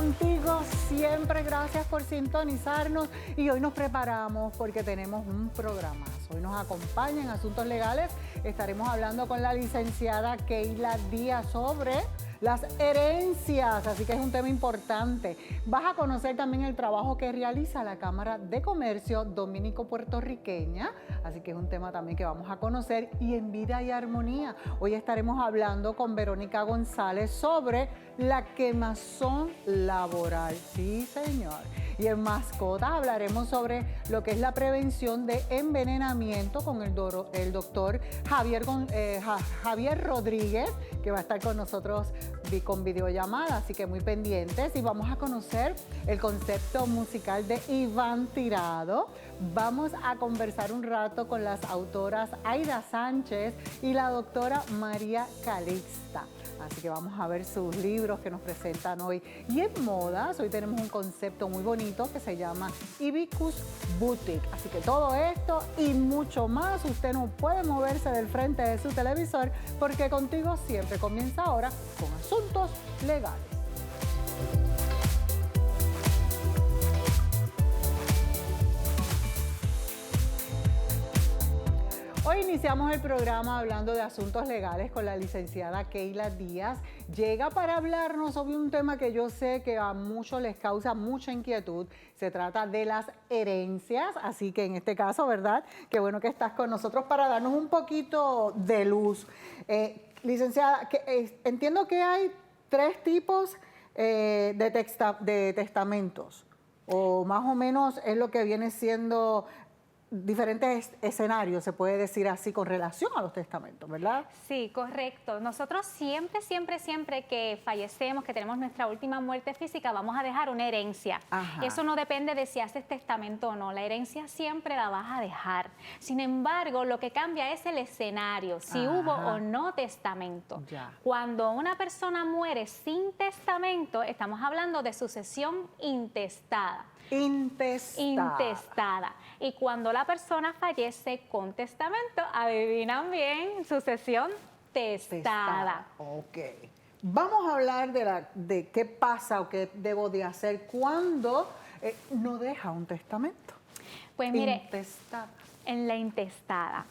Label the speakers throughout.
Speaker 1: contigo siempre. Gracias por sintonizarnos y hoy nos preparamos porque tenemos un programazo. Hoy nos acompaña en Asuntos Legales. Estaremos hablando con la licenciada Keila Díaz sobre las herencias, así que es un tema importante. Vas a conocer también el trabajo que realiza la Cámara de Comercio Dominico-Puertorriqueña, así que es un tema también que vamos a conocer. Y en Vida y Armonía, hoy estaremos hablando con Verónica González sobre la quemazón laboral. Sí, señor. Y en Mascotas hablaremos sobre lo que es la prevención de envenenamiento con el doctor Javier Rodríguez, que va a estar con nosotros con videollamada, así que muy pendientes. Y vamos a conocer el concepto musical de Iván Tirado. Vamos a conversar un rato con las autoras Aida Sánchez y la doctora María Calixta. Así que vamos a ver sus libros que nos presentan hoy. Y en modas, hoy tenemos un concepto muy bonito que se llama Ibicus Boutique. Así que todo esto y mucho más, usted no puede moverse del frente de su televisor porque Contigo Siempre comienza ahora con Asuntos Legales. Hoy iniciamos el programa hablando de asuntos legales con la licenciada Keila Díaz. Llega para hablarnos sobre un tema que yo sé que a muchos les causa mucha inquietud. Se trata de las herencias, así que en este caso, ¿verdad? Qué bueno que estás con nosotros para darnos un poquito de luz. Licenciada, entiendo que hay 3 tipos de testamentos, o más o menos es lo que viene siendo diferentes escenarios, se puede decir así, con relación a los testamentos, ¿verdad?
Speaker 2: Sí, correcto. Nosotros siempre que fallecemos, que tenemos nuestra última muerte física, vamos a dejar una herencia. Ajá. Eso no depende de si haces testamento o no. La herencia siempre la vas a dejar. Sin embargo, lo que cambia es el escenario, si hubo o no testamento. Ya. Cuando una persona muere sin testamento, estamos hablando de sucesión intestada. Intestada. Y cuando la persona fallece con testamento, adivinan bien, sucesión testada.
Speaker 1: Ok. Vamos a hablar de qué pasa o qué debo de hacer cuando no deja un testamento.
Speaker 2: Pues mire, en la intestada.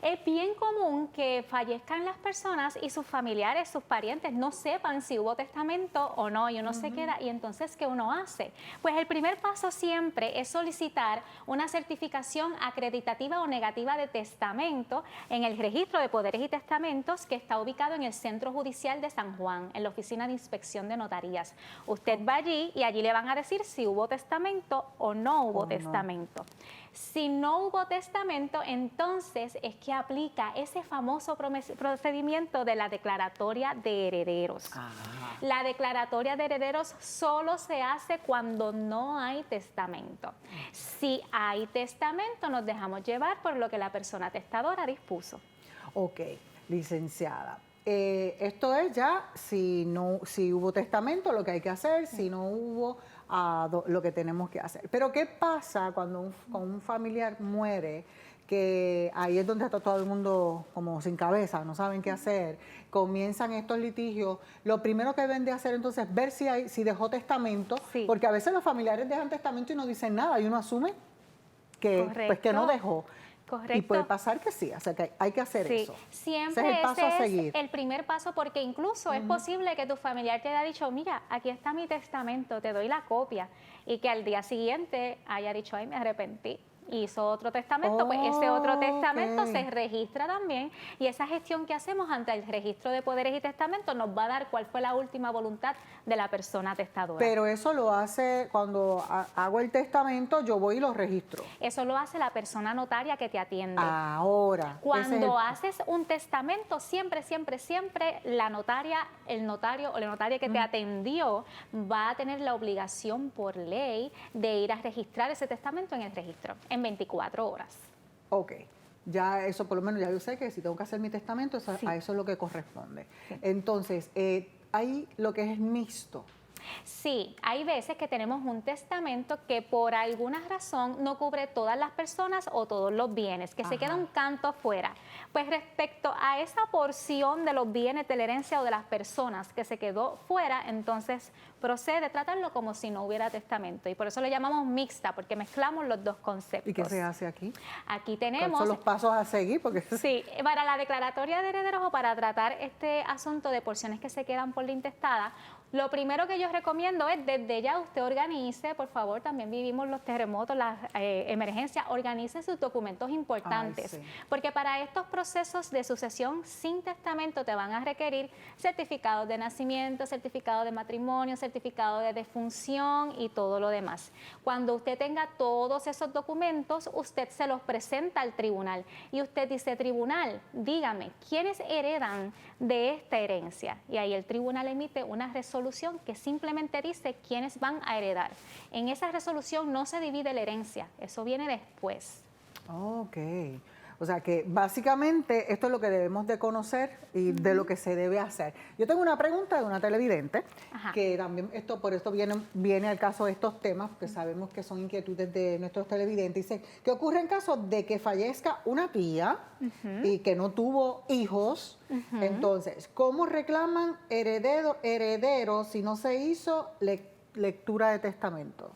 Speaker 2: Es bien común que fallezcan las personas y sus familiares, sus parientes no sepan si hubo testamento o no, y uno se queda, y entonces ¿qué uno hace? Pues el primer paso siempre es solicitar una certificación acreditativa o negativa de testamento en el Registro de Poderes y Testamentos, que está ubicado en el Centro Judicial de San Juan, en la Oficina de Inspección de Notarías. Usted va allí y allí le van a decir si hubo testamento o no hubo testamento. Si no hubo testamento, entonces es que aplica ese famoso procedimiento de la declaratoria de herederos. Ajá. La declaratoria de herederos solo se hace cuando no hay testamento. Si hay testamento, nos dejamos llevar por lo que la persona testadora dispuso.
Speaker 1: Ok, licenciada. Esto es ya si hubo testamento, lo que hay que hacer, si no hubo, lo que tenemos que hacer. Pero ¿qué pasa cuando un familiar muere? Que ahí es donde está todo el mundo como sin cabeza, no saben qué hacer, comienzan estos litigios. Lo primero que deben de hacer entonces es ver si dejó testamento, sí, porque a veces los familiares dejan testamento y no dicen nada y uno asume que, pues, que no dejó.
Speaker 2: Correcto.
Speaker 1: Y puede pasar que sí, o sea que hay que hacer eso.
Speaker 2: Siempre
Speaker 1: ese es el paso a seguir.
Speaker 2: El primer paso, porque incluso es posible que tu familiar te haya dicho, mira, aquí está mi testamento, te doy la copia, y que al día siguiente haya dicho, ay, me arrepentí, hizo otro testamento, pues ese otro testamento se registra también, y esa gestión que hacemos ante el Registro de Poderes y Testamentos nos va a dar cuál fue la última voluntad de la persona testadora.
Speaker 1: Pero eso lo hace cuando hago el testamento, yo voy y lo registro.
Speaker 2: Eso lo hace la persona notaria que te atiende.
Speaker 1: Ahora.
Speaker 2: Cuando haces un testamento, siempre la notaria, el notario o la notaria que te atendió va a tener la obligación por ley de ir a registrar ese testamento en el registro en 24 horas.
Speaker 1: Ok. Ya eso, por lo menos ya yo sé que si tengo que hacer mi testamento, a eso es lo que corresponde. Sí. Entonces, hay lo que es mixto.
Speaker 2: Sí, hay veces que tenemos un testamento que por alguna razón no cubre todas las personas o todos los bienes, que se queda un canto fuera. Pues respecto a esa porción de los bienes de la herencia o de las personas que se quedó fuera, entonces procede a tratarlo como si no hubiera testamento. Y por eso le llamamos mixta, porque mezclamos los dos conceptos.
Speaker 1: ¿Y qué se hace aquí?
Speaker 2: Aquí
Speaker 1: ¿Cuáles
Speaker 2: tenemos...
Speaker 1: son los pasos a seguir? Porque...
Speaker 2: Sí, para la declaratoria de herederos o para tratar este asunto de porciones que se quedan por la intestada, lo primero que yo recomiendo es desde ya usted organice, por favor, también vivimos los terremotos, las emergencias, organice sus documentos importantes,
Speaker 1: Ay, sí.
Speaker 2: porque para estos procesos de sucesión sin testamento te van a requerir certificados de nacimiento, certificado de matrimonio, certificado de defunción y todo lo demás. Cuando usted tenga todos esos documentos, usted se los presenta al tribunal y usted dice, tribunal, dígame, ¿quiénes heredan de esta herencia? Y ahí el tribunal emite una resolución que simplemente dice quiénes van a heredar. En esa resolución no se divide la herencia, eso viene después.
Speaker 1: Ok. O sea que básicamente esto es lo que debemos de conocer y de lo que se debe hacer. Yo tengo una pregunta de una televidente, que también por esto viene al caso de estos temas, porque sabemos que son inquietudes de nuestros televidentes. Dice, ¿qué ocurre en caso de que fallezca una tía y que no tuvo hijos? Entonces, ¿cómo reclaman herederos si no se hizo lectura de testamento?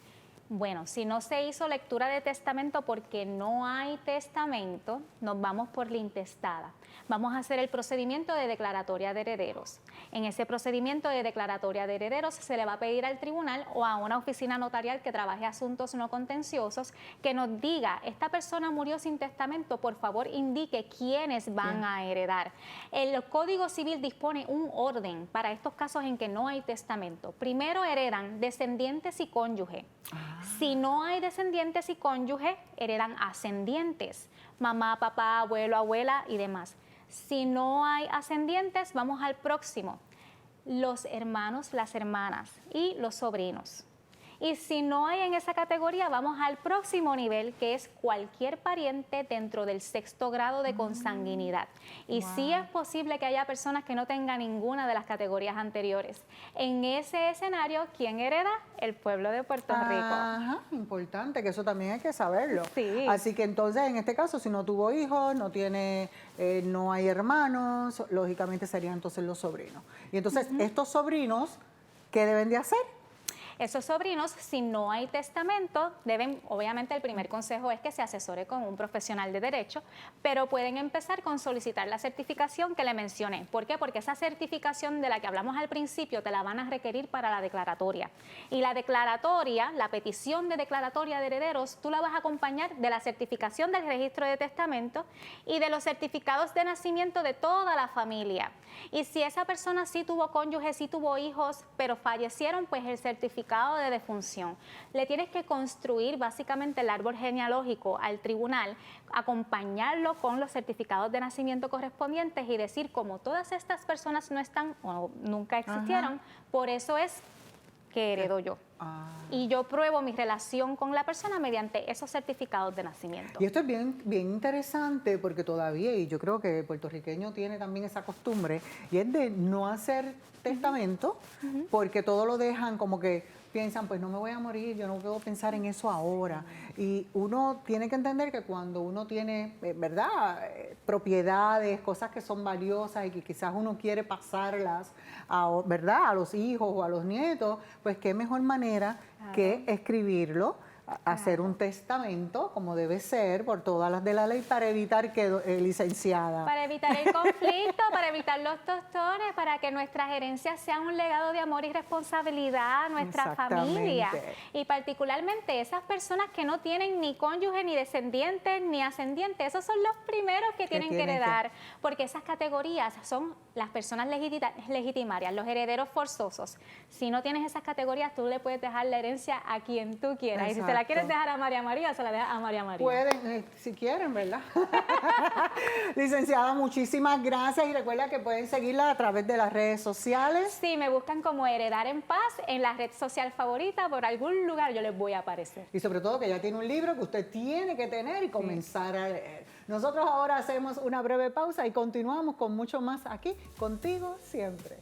Speaker 2: Bueno, si no se hizo lectura de testamento porque no hay testamento, nos vamos por la intestada. Vamos a hacer el procedimiento de declaratoria de herederos. En ese procedimiento de declaratoria de herederos se le va a pedir al tribunal o a una oficina notarial que trabaje asuntos no contenciosos que nos diga, esta persona murió sin testamento, por favor indique quiénes van a heredar. El Código Civil dispone un orden para estos casos en que no hay testamento. Primero heredan descendientes y cónyuge. Si no hay descendientes y cónyuge, heredan ascendientes, mamá, papá, abuelo, abuela y demás. Si no hay ascendientes, vamos al próximo, los hermanos, las hermanas y los sobrinos. Y si no hay en esa categoría, vamos al próximo nivel, que es cualquier pariente dentro del 6º grado de consanguinidad. Y sí es posible que haya personas que no tengan ninguna de las categorías anteriores. En ese escenario, ¿quién hereda? El pueblo de Puerto Rico.
Speaker 1: Ajá, importante, que eso también hay que saberlo.
Speaker 2: Sí.
Speaker 1: Así que entonces, en este caso, si no tuvo hijos, no hay hermanos, lógicamente serían entonces los sobrinos. Y entonces, estos sobrinos, ¿qué deben de hacer?
Speaker 2: Esos sobrinos, si no hay testamento, deben, obviamente el primer consejo es que se asesore con un profesional de derecho, pero pueden empezar con solicitar la certificación que le mencioné. ¿Por qué? Porque esa certificación de la que hablamos al principio te la van a requerir para la declaratoria. Y la declaratoria, la petición de declaratoria de herederos, tú la vas a acompañar de la certificación del registro de testamento y de los certificados de nacimiento de toda la familia. Y si esa persona sí tuvo cónyuge, sí tuvo hijos, pero fallecieron, pues el certificado de defunción. Le tienes que construir básicamente el árbol genealógico al tribunal, acompañarlo con los certificados de nacimiento correspondientes y decir, como todas estas personas no están o nunca existieron, por eso es que heredo yo. Y yo pruebo mi relación con la persona mediante esos certificados de nacimiento.
Speaker 1: Y esto es bien interesante porque todavía, y yo creo que el puertorriqueño tiene también esa costumbre, y es de no hacer testamento porque todo lo dejan como que piensan, pues no me voy a morir, yo no puedo pensar en eso ahora. Y uno tiene que entender que cuando uno tiene, ¿verdad?, propiedades, cosas que son valiosas y que quizás uno quiere pasarlas ¿verdad?, a los hijos o a los nietos, pues qué mejor manera que escribirlo, hacer un testamento como debe ser por todas las de la ley para evitar que, licenciada.
Speaker 2: Para evitar el conflicto, para evitar los tostones, para que nuestras herencias sean un legado de amor y responsabilidad a nuestra familia. Y particularmente esas personas que no tienen ni cónyuge, ni descendientes, ni ascendientes, esos son los primeros que tienen que heredar, porque esas categorías son las personas legitimarias, los herederos forzosos. Si no tienes esas categorías, tú le puedes dejar la herencia a quien tú quieras. Exacto. Y si se la quieres dejar a María María, se la dejas a María María.
Speaker 1: Pueden, si quieren, ¿verdad? Licenciada, muchísimas gracias y recuerda que pueden seguirla a través de las redes sociales.
Speaker 2: Sí, me buscan como Heredar en Paz en la red social favorita, por algún lugar yo les voy a aparecer.
Speaker 1: Y sobre todo que ya tiene un libro que usted tiene que tener y comenzar a leer. Nosotros ahora hacemos una breve pausa y continuamos con mucho más aquí, contigo siempre.